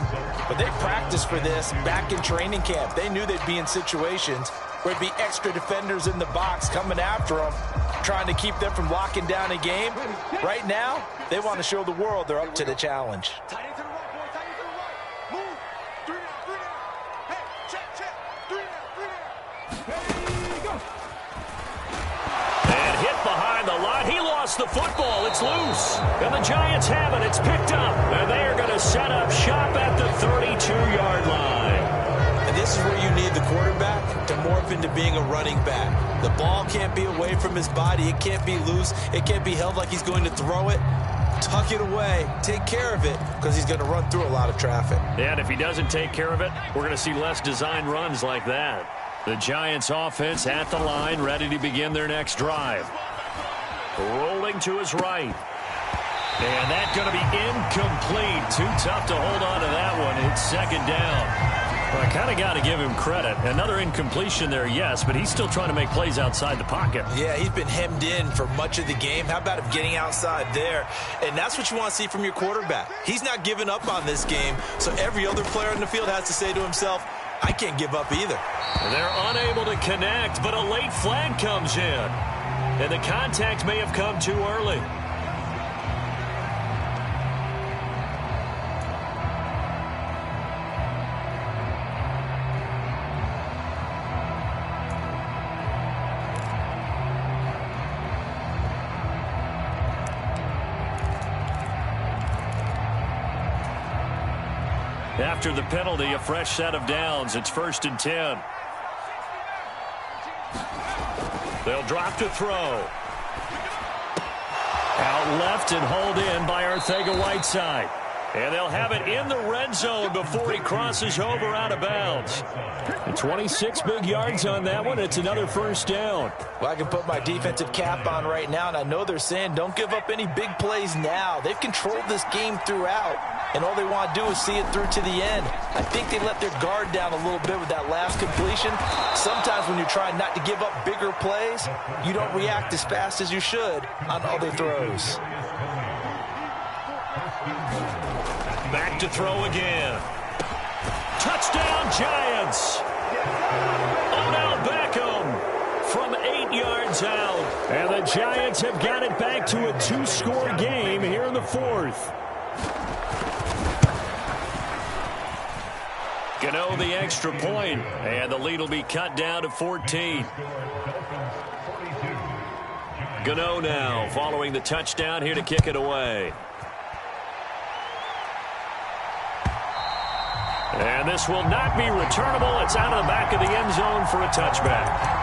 but they practiced for this back in training camp. They knew they'd be in situations where there'd be extra defenders in the box coming after them, trying to keep them from locking down a game. Right now, they want to show the world they're up to the challenge. The football, it's loose, and the Giants have it. It's picked up, and they are going to set up shop at the 32-yard line. And this is where you need the quarterback to morph into being a running back. The ball can't be away from his body. It can't be loose. It can't be held like he's going to throw it. Tuck it away. Take care of it, because he's going to run through a lot of traffic. And if he doesn't take care of it, we're going to see less design runs like that. The Giants offense at the line, ready to begin their next drive. Rolling to his right. And that's going to be incomplete. Too tough to hold on to that one. It's second down. Well, I kind of got to give him credit. Another incompletion there, yes, but he's still trying to make plays outside the pocket. Yeah, he's been hemmed in for much of the game. How about him getting outside there? And that's what you want to see from your quarterback. He's not giving up on this game, so every other player on the field has to say to himself, I can't give up either. They're unable to connect, but a late flag comes in. And the contact may have come too early. After the penalty, a fresh set of downs. It's 1st and 10. They'll drop to throw. Out left and hauled in by Arcega-Whiteside. And they'll have it in the red zone before he crosses over out of bounds. 26 big yards on that one. It's another first down. Well, I can put my defensive cap on right now, and I know they're saying don't give up any big plays now. They've controlled this game throughout, and all they want to do is see it through to the end. I think they let their guard down a little bit with that last completion. Sometimes when you're trying not to give up bigger plays, you don't react as fast as you should on other throws. Back to throw again. Touchdown, Giants. Odell Beckham from 8 yards out. And the Giants have got it back to a 2-score game here in the 4th. Gano the extra point, and the lead will be cut down to 14. Gano now following the touchdown here to kick it away. And this will not be returnable. It's out of the back of the end zone for a touchback.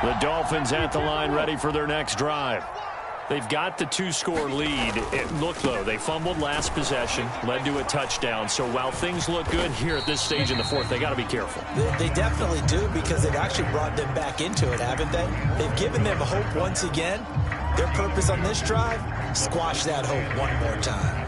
The Dolphins at the line ready for their next drive. They've got the 2-score lead. Look, though, they fumbled last possession, led to a touchdown. So while things look good here at this stage in the 4th, they got to be careful. They definitely do, because they've actually brought them back into it, haven't they? They've given them hope once again. Their purpose on this drive, squash that hope one more time.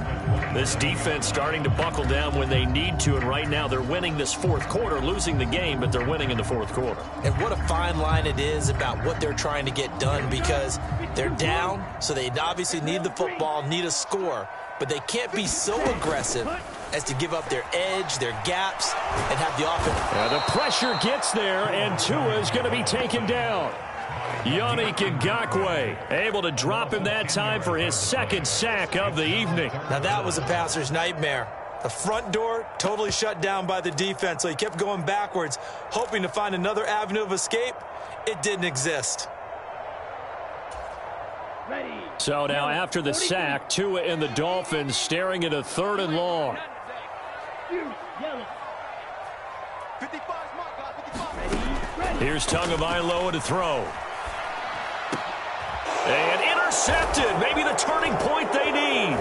This defense starting to buckle down when they need to, and right now they're winning this 4th quarter, losing the game, but they're winning in the 4th quarter. And what a fine line it is about what they're trying to get done, because they're down, so they obviously need the football, need a score, but they can't be so aggressive as to give up their edge, their gaps, and have the offense. The pressure gets there, and Tua is going to be taken down. Yannick Ngakoue able to drop him that time for his 2nd sack of the evening. Now that was a passer's nightmare. The front door totally shut down by the defense, so he kept going backwards, hoping to find another avenue of escape. It didn't exist. So now after the sack, Tua and the Dolphins staring at a 3rd and long. Here's Tagovailoa to throw. And intercepted. Maybe the turning point they need.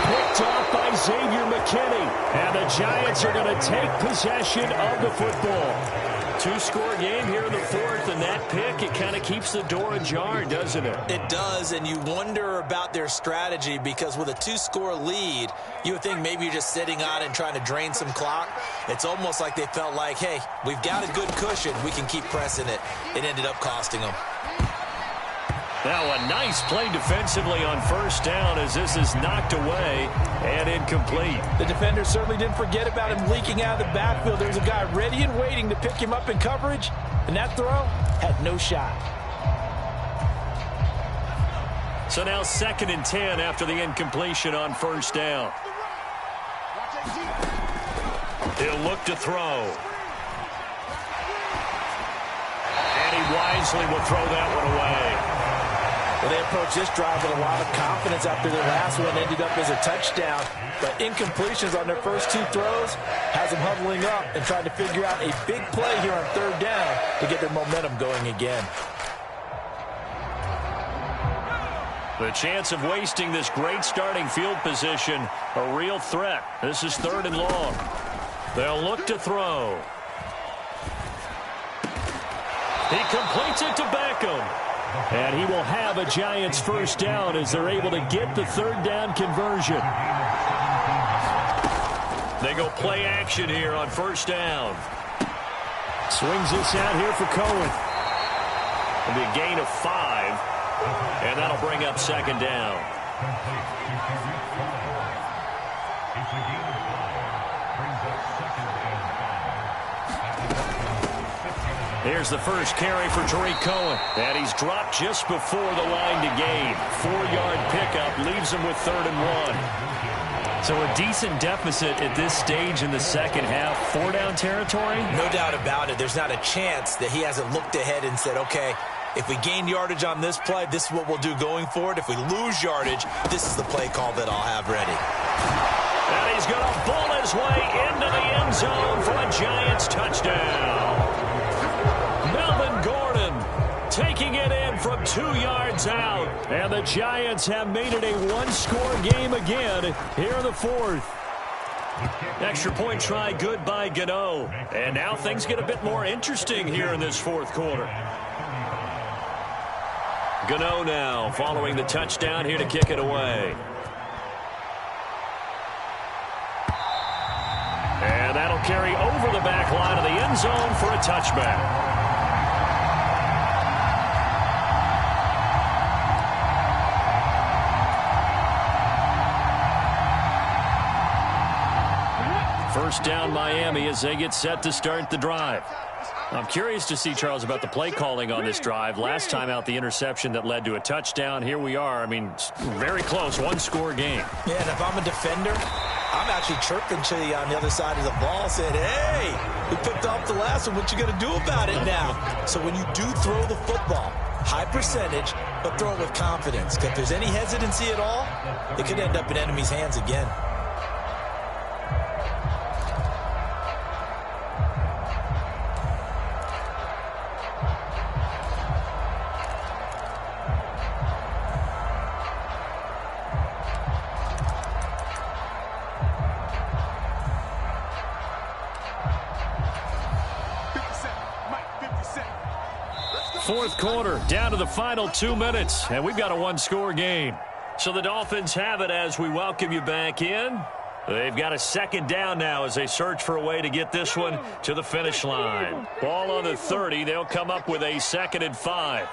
Picked Picked off by Xavier McKinney. And the Giants are going to take possession of the football. Two-score game here in the fourth, and that pick, it kind of keeps the door ajar, doesn't it? It does, and you wonder about their strategy because with a two-score lead, you would think maybe you're just sitting on it and trying to drain some clock. It's almost like they felt like, hey, we've got a good cushion. We can keep pressing it. It ended up costing them. Now a nice play defensively on first down as this is knocked away and incomplete. The defender certainly didn't forget about him leaking out of the backfield. There was a guy ready and waiting to pick him up in coverage, and that throw had no shot. So now 2nd and 10 after the incompletion on first down. He'll look to throw. And he wisely will throw that one away. Well, they approached this drive with a lot of confidence after their last one ended up as a touchdown. But incompletions on their first two throws has them huddling up and trying to figure out a big play here on third down to get their momentum going again. The chance of wasting this great starting field position, a real threat. This is 3rd and long. They'll look to throw. He completes it to Beckham. And he will have a Giants first down as they're able to get the 3rd down conversion. They go play action here on first down. Swings this out here for Cohen. It'll be a gain of 5. And that'll bring up 2nd down. Here's the first carry for Tariq Cohen. And he's dropped just before the line to gain. 4-yard pickup leaves him with 3rd and 1. So a decent deficit at this stage in the second half. 4-down territory? No doubt about it. There's not a chance that he hasn't looked ahead and said, okay, if we gain yardage on this play, this is what we'll do going forward. If we lose yardage, this is the play call that I'll have ready. And he's going to bull his way into the end zone for a Giants touchdown. Melvin Gordon taking it in from 2 yards out. And the Giants have made it a one-score game again here in the fourth. Extra point try good by Gano. And now things get a bit more interesting here in this fourth quarter. Gano now following the touchdown here to kick it away. And that'll carry over the back line of the end zone for a touchback. First down Miami as they get set to start the drive. I'm curious to see, Charles, about the play calling on this drive. Last time out, the interception that led to a touchdown. Here we are. I mean, very close, one-score game. Yeah, and if I'm a defender, I'm actually chirping to you on the other side of the ball, saying, hey, we picked off the last one. What you going to do about it now? So when you do throw the football, high percentage, but throw it with confidence. Because if there's any hesitancy at all, it could end up in enemy's hands again. Fourth quarter, down to the final 2 minutes, and we've got a one-score game. So the Dolphins have it as we welcome you back in. They've got a second down now as they search for a way to get this one to the finish line. Ball on the 30. They'll come up with a 2nd and 5.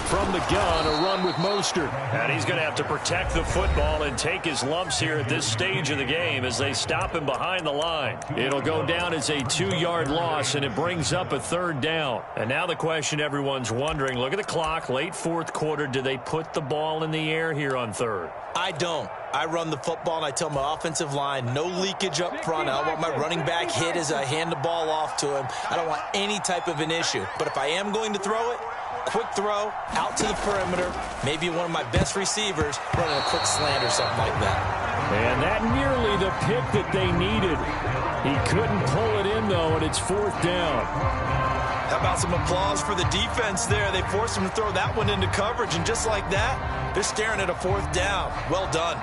From the gun, a run with Mostert. And he's going to have to protect the football and take his lumps here at this stage of the game as they stop him behind the line. It'll go down as a 2-yard loss, and it brings up a 3rd down. And now the question everyone's wondering, look at the clock, late fourth quarter, do they put the ball in the air here on 3rd? I don't. I run the football, and I tell my offensive line, no leakage up front. I don't want my running back hit as I hand the ball off to him. I don't want any type of an issue. But if I am going to throw it, quick throw, out to the perimeter, maybe one of my best receivers running a quick slant or something like that. And that nearly the pick that they needed. He couldn't pull it in, though, and it's 4th down. How about some applause for the defense there? They forced him to throw that one into coverage, and just like that, they're staring at a 4th down. Well done.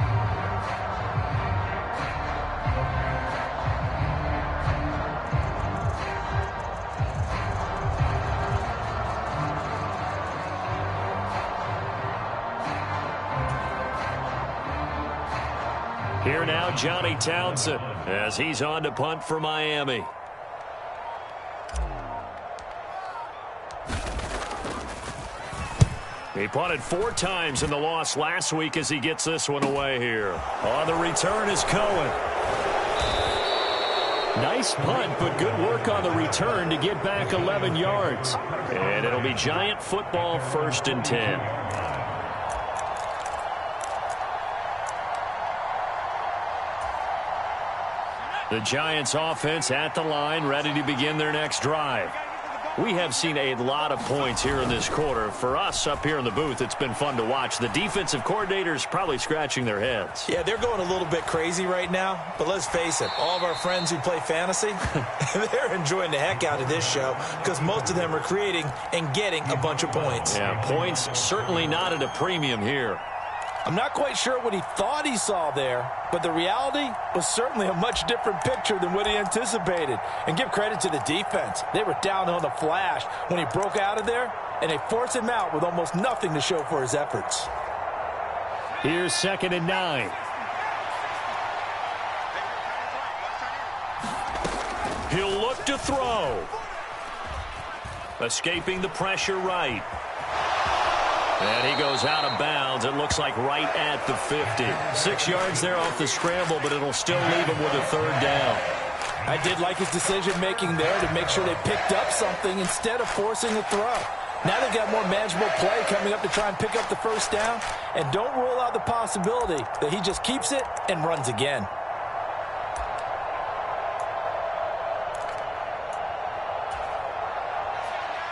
Here now, Johnny Townsend, as he's on to punt for Miami. He punted 4 times in the loss last week as he gets this one away here. On the return is Cohen. Nice punt, but good work on the return to get back 11 yards. And it'll be Giant football, 1st and 10. The Giants offense at the line, ready to begin their next drive. We have seen a lot of points here in this quarter. For us up here in the booth, it's been fun to watch. The defensive coordinators probably scratching their heads. Yeah, they're going a little bit crazy right now. But let's face it, all of our friends who play fantasy, they're enjoying the heck out of this show because most of them are creating and getting a bunch of points. Yeah, points certainly not at a premium here. I'm not quite sure what he thought he saw there, but the reality was certainly a much different picture than what he anticipated. And give credit to the defense. They were down on the flash when he broke out of there, and they forced him out with almost nothing to show for his efforts. Here's 2nd and 9. He'll look to throw. Escaping the pressure right. And he goes out of bounds. It looks like right at the 50. 6 yards there off the scramble, but it'll still leave him with a 3rd down. I did like his decision-making there to make sure they picked up something instead of forcing a throw. Now they've got more manageable play coming up to try and pick up the 1st down. And don't rule out the possibility that he just keeps it and runs again.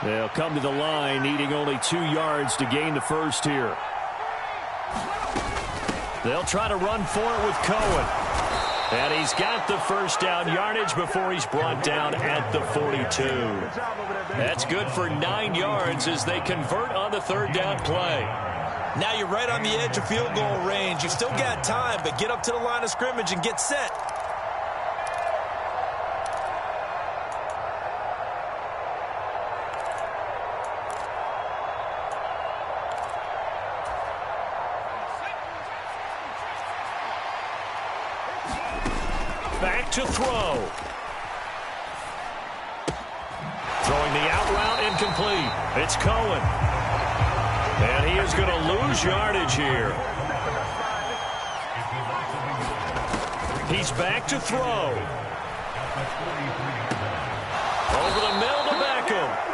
They'll come to the line, needing only 2 yards to gain the 1st here. They'll try to run for it with Cohen. And he's got the 1st down yardage before he's brought down at the 42. That's good for 9 yards as they convert on the 3rd down play. Now you're right on the edge of field goal range. You've still got time, but get up to the line of scrimmage and get set. Back to throw. Throwing the out route incomplete. It's Cohen. And he is going to lose yardage here. He's back to throw. Over the middle to Beckham.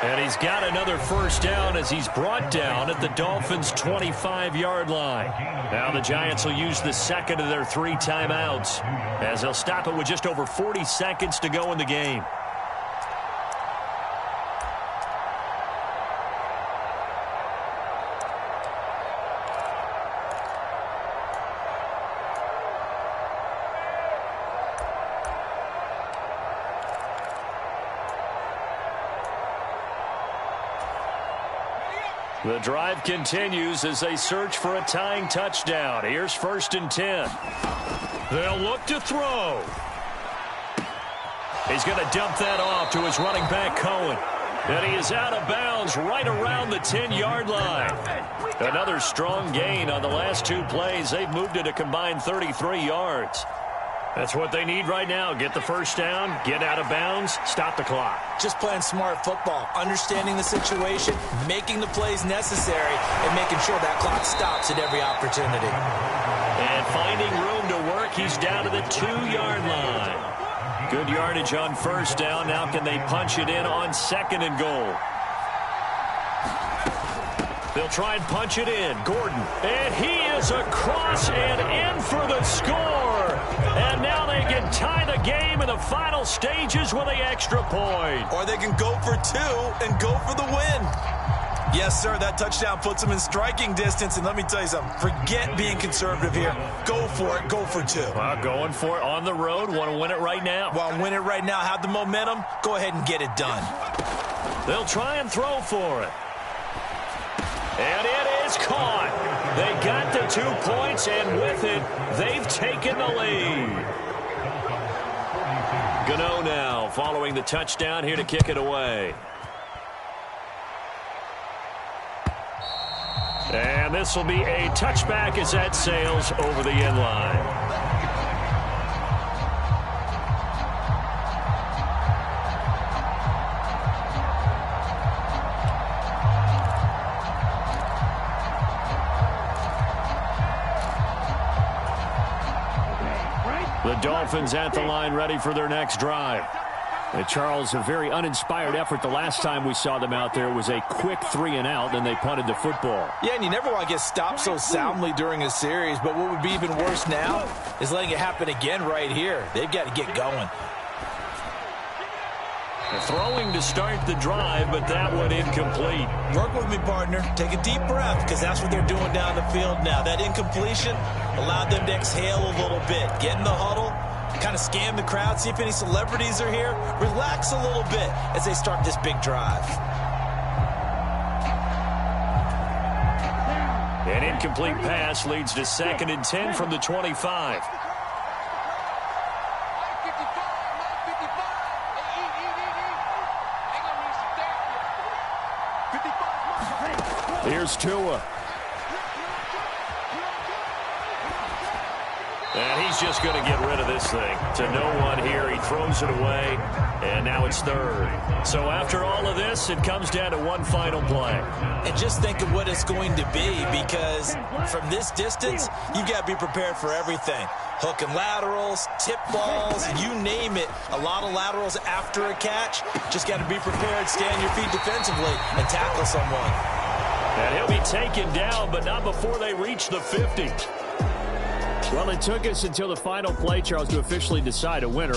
And he's got another 1st down as he's brought down at the Dolphins' 25-yard line. Now the Giants will use the 2nd of their 3 timeouts as they'll stop it with just over 40 seconds to go in the game. The drive continues as they search for a tying touchdown. Here's 1st and 10. They'll look to throw. He's going to dump that off to his running back, Cohen. And he is out of bounds right around the 10-yard line. Another strong gain on the last 2 plays. They've moved it a combined 33 yards. That's what they need right now. Get the 1st down, get out of bounds, stop the clock. Just playing smart football, understanding the situation, making the plays necessary, and making sure that clock stops at every opportunity. And finding room to work, he's down to the 2-yard line. Good yardage on 1st down. Now can they punch it in on 2nd and goal? They'll try and punch it in. Gordon. And he is across and in for the score. And now they can tie the game in the final stages with an extra point. Or they can go for 2 and go for the win. Yes, sir, that touchdown puts them in striking distance. And let me tell you something. Forget being conservative here. Go for it. Go for 2. Well, going for it on the road. Want to win it right now. Well, win it right now. Have the momentum. Go ahead and get it done. They'll try and throw for it. And it is caught. They got the 2 points, and with it, they've taken the lead. Gano now following the touchdown here to kick it away. And this will be a touchback as that sails over the end line. Dolphins at the line, ready for their next drive. And Charles, a very uninspired effort the last time we saw them out there. It was a quick 3-and-out, then they punted the football. Yeah, and you never want to get stopped so soundly during a series, but what would be even worse now is letting it happen again right here. They've got to get going. Throwing to start the drive, but that one incomplete. Work with me, partner. Take a deep breath, because that's what they're doing down the field now. That incompletion allowed them to exhale a little bit. Get in the huddle, kind of scan the crowd, see if any celebrities are here. Relax a little bit as they start this big drive. An incomplete pass leads to 2nd and 10 from the 25. Here's Tua. And he's just going to get rid of this thing. To no one here. He throws it away, and now it's 3rd. So after all of this, it comes down to one final play. And just think of what it's going to be, because from this distance, you've got to be prepared for everything. Hook and laterals, tip balls, you name it. A lot of laterals after a catch. Just got to be prepared, stay on your feet defensively, and tackle someone. And he'll be taken down, but not before they reach the 50. Well, it took us until the final play, Charles, to officially decide a winner.